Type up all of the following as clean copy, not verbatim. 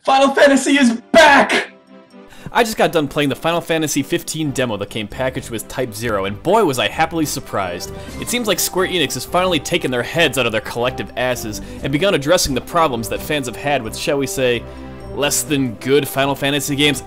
Final Fantasy is back! I just got done playing the Final Fantasy 15 demo that came packaged with Type 0, and boy was I happily surprised. It seems like Square Enix has finally taken their heads out of their collective asses and begun addressing the problems that fans have had with, shall we say, less than good Final Fantasy games.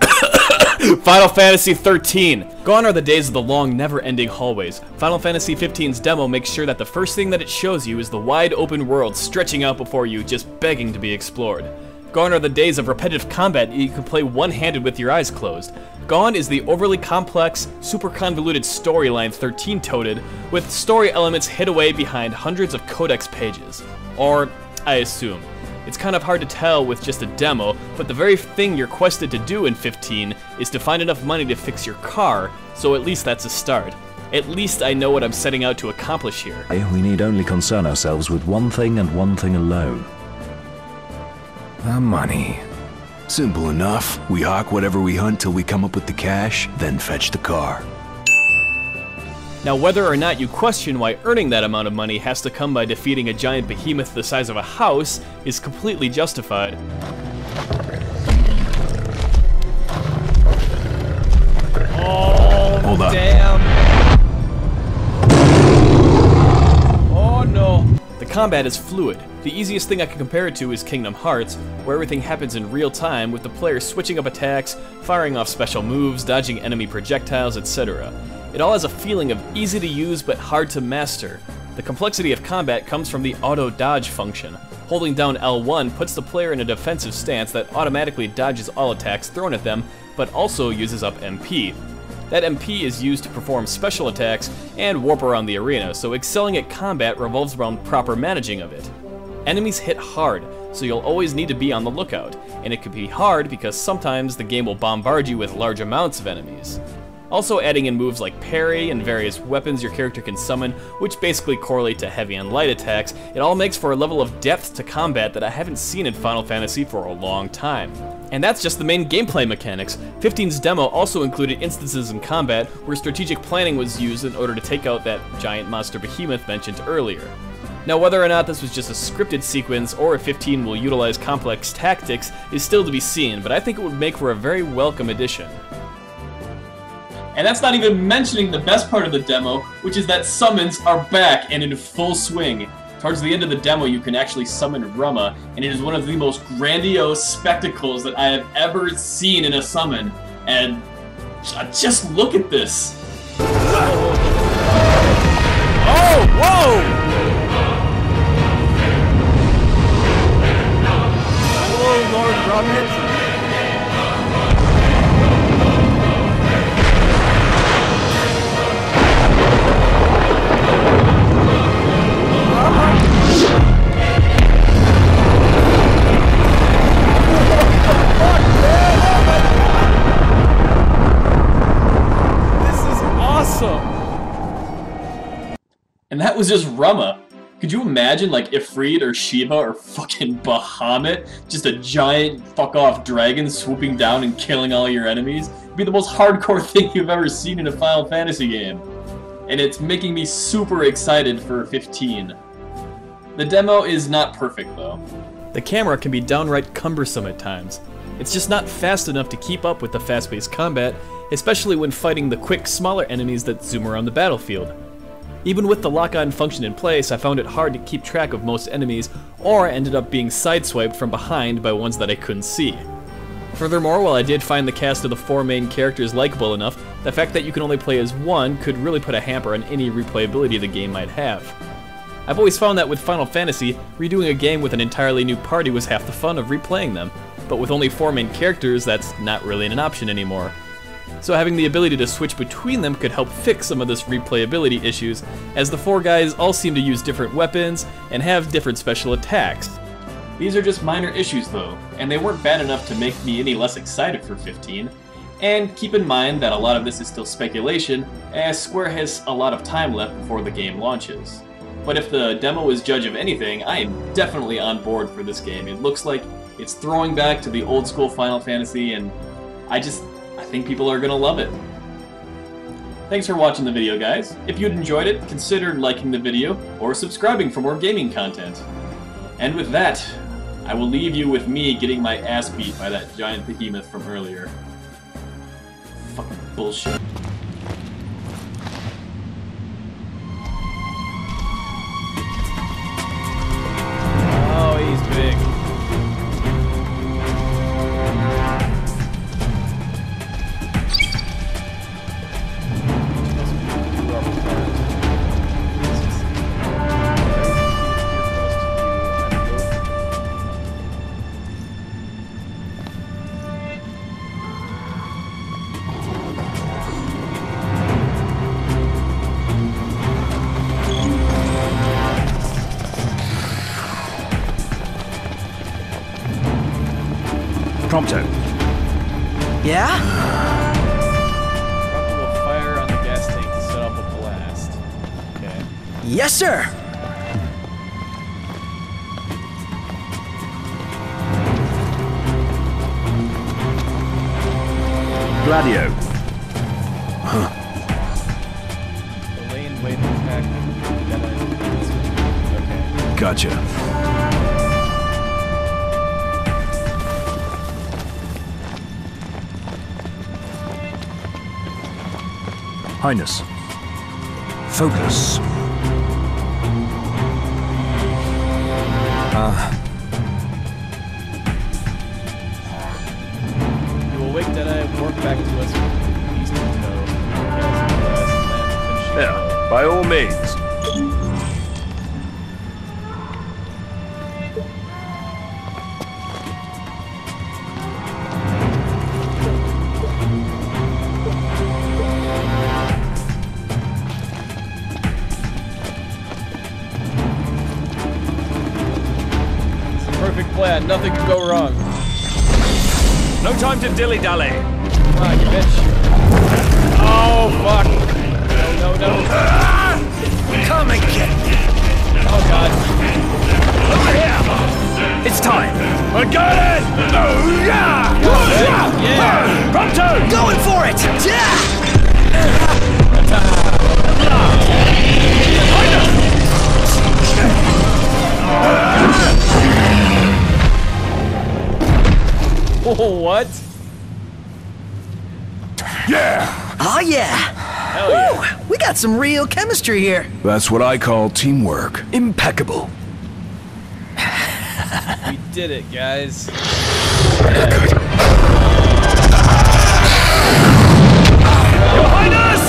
Final Fantasy 13! Gone are the days of the long, never-ending hallways. Final Fantasy 15's demo makes sure that the first thing that it shows you is the wide open world stretching out before you, just begging to be explored. Gone are the days of repetitive combat that you can play one-handed with your eyes closed. Gone is the overly complex, super convoluted storyline 13 toted, with story elements hid away behind hundreds of codex pages. Or, I assume. It's kind of hard to tell with just a demo, but the very thing you're quested to do in 15 is to find enough money to fix your car, so at least that's a start. At least I know what I'm setting out to accomplish here. We need only concern ourselves with one thing and one thing alone. The money. Simple enough. We hawk whatever we hunt till we come up with the cash, then fetch the car. Now, whether or not you question why earning that amount of money has to come by defeating a giant behemoth the size of a house is completely justified. Oh, Hold up. damn. Oh no. The combat is fluid. The easiest thing I can compare it to is Kingdom Hearts, where everything happens in real time with the player switching up attacks, firing off special moves, dodging enemy projectiles, etc. It all has a feeling of easy to use but hard to master. The complexity of combat comes from the auto-dodge function. Holding down L1 puts the player in a defensive stance that automatically dodges all attacks thrown at them, but also uses up MP. That MP is used to perform special attacks and warp around the arena, so excelling at combat revolves around proper managing of it. Enemies hit hard, so you'll always need to be on the lookout, and it can be hard because sometimes the game will bombard you with large amounts of enemies. Also adding in moves like parry and various weapons your character can summon, which basically correlate to heavy and light attacks, it all makes for a level of depth to combat that I haven't seen in Final Fantasy for a long time. And that's just the main gameplay mechanics. 15's demo also included instances in combat where strategic planning was used in order to take out that giant monster behemoth mentioned earlier. Now, whether or not this was just a scripted sequence or if 15 will utilize complex tactics is still to be seen, but I think it would make for a very welcome addition. And that's not even mentioning the best part of the demo, which is that summons are back and in full swing. Towards the end of the demo, you can actually summon Rama, and it is one of the most grandiose spectacles that I have ever seen in a summon. And just look at this. Oh, whoa! Hello, Lord Rocket. And that was just Rama. Could you imagine, like, Ifrit or Shiva or fucking Bahamut? Just a giant fuck-off dragon swooping down and killing all your enemies? It'd be the most hardcore thing you've ever seen in a Final Fantasy game. And it's making me super excited for 15. The demo is not perfect, though. The camera can be downright cumbersome at times. It's just not fast enough to keep up with the fast-paced combat, especially when fighting the quick, smaller enemies that zoom around the battlefield. Even with the lock-on function in place, I found it hard to keep track of most enemies, or ended up being sideswiped from behind by ones that I couldn't see. Furthermore, while I did find the cast of the four main characters likable enough, the fact that you can only play as one could really put a hamper on any replayability the game might have. I've always found that with Final Fantasy, redoing a game with an entirely new party was half the fun of replaying them, but with only four main characters, that's not really an option anymore. So having the ability to switch between them could help fix some of this replayability issues, as the four guys all seem to use different weapons and have different special attacks. These are just minor issues though, and they weren't bad enough to make me any less excited for 15. And keep in mind that a lot of this is still speculation, as Square has a lot of time left before the game launches. But if the demo is judge of anything, I am definitely on board for this game. It looks like it's throwing back to the old school Final Fantasy, and I think people are gonna love it. Thanks for watching the video, guys. If you'd enjoyed it, consider liking the video or subscribing for more gaming content. And with that, I will leave you with me getting my ass beat by that giant behemoth from earlier. Fucking bullshit. Oh, he's big. Prompto. Yeah? Prompto will fire on the gas tank to set off a blast. Okay. Yes, sir! Gladio. Delay and wait attack. Okay. Gotcha. Highness. Focus. You will wake Deadeye, warp back to us with east to toe. Cast the blast, land, finishing Yeah, blow. by all means. It's the perfect plan. Nothing could go wrong. No time to dilly-dally. Come on, you bitch. Oh, fuck. No, no, no. Come and get me! Oh, God. Over here. It's time. I got it. Oh yeah. Yeah. Prompto. Going for it! Yeah! Oh, what? Yeah! Oh, yeah! Hell yeah. Woo! We got some real chemistry here. That's what I call teamwork. Impeccable. We did it, guys. Your Highness.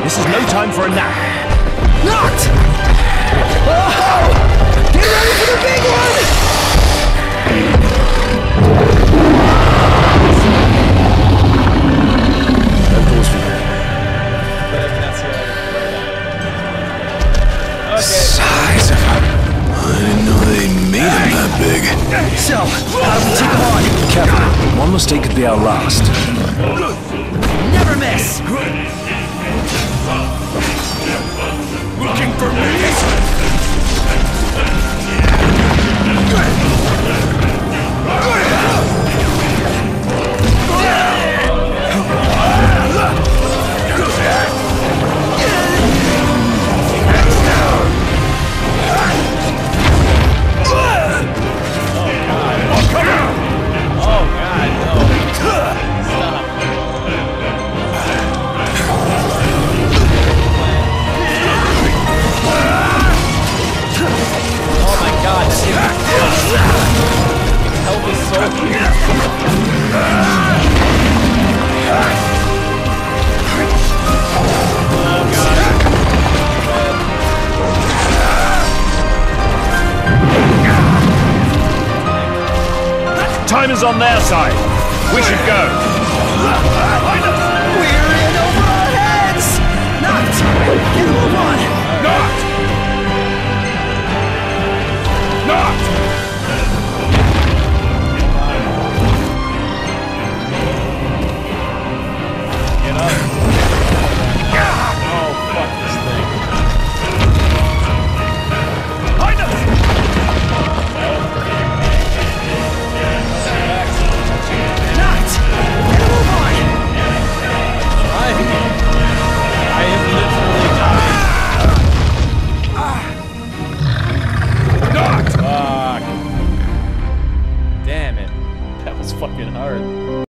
This is no time for a nap. Knocked! Oh! Get ready for the big one! Of course we will. But I cannot see that. Okay. Size of him. I didn't know they made him that big. So, how do we take them on? Careful. One mistake could be our last. Never miss! Looking for me? Oh, God, no. Stop. Oh my God, that help is so Time is on their side. We should go. We're in over our heads! Knocked! Get a move on! Knocked! Knocked! get up. Oh, fuck this thing. Knocked! Get a move on! It's fucking hard.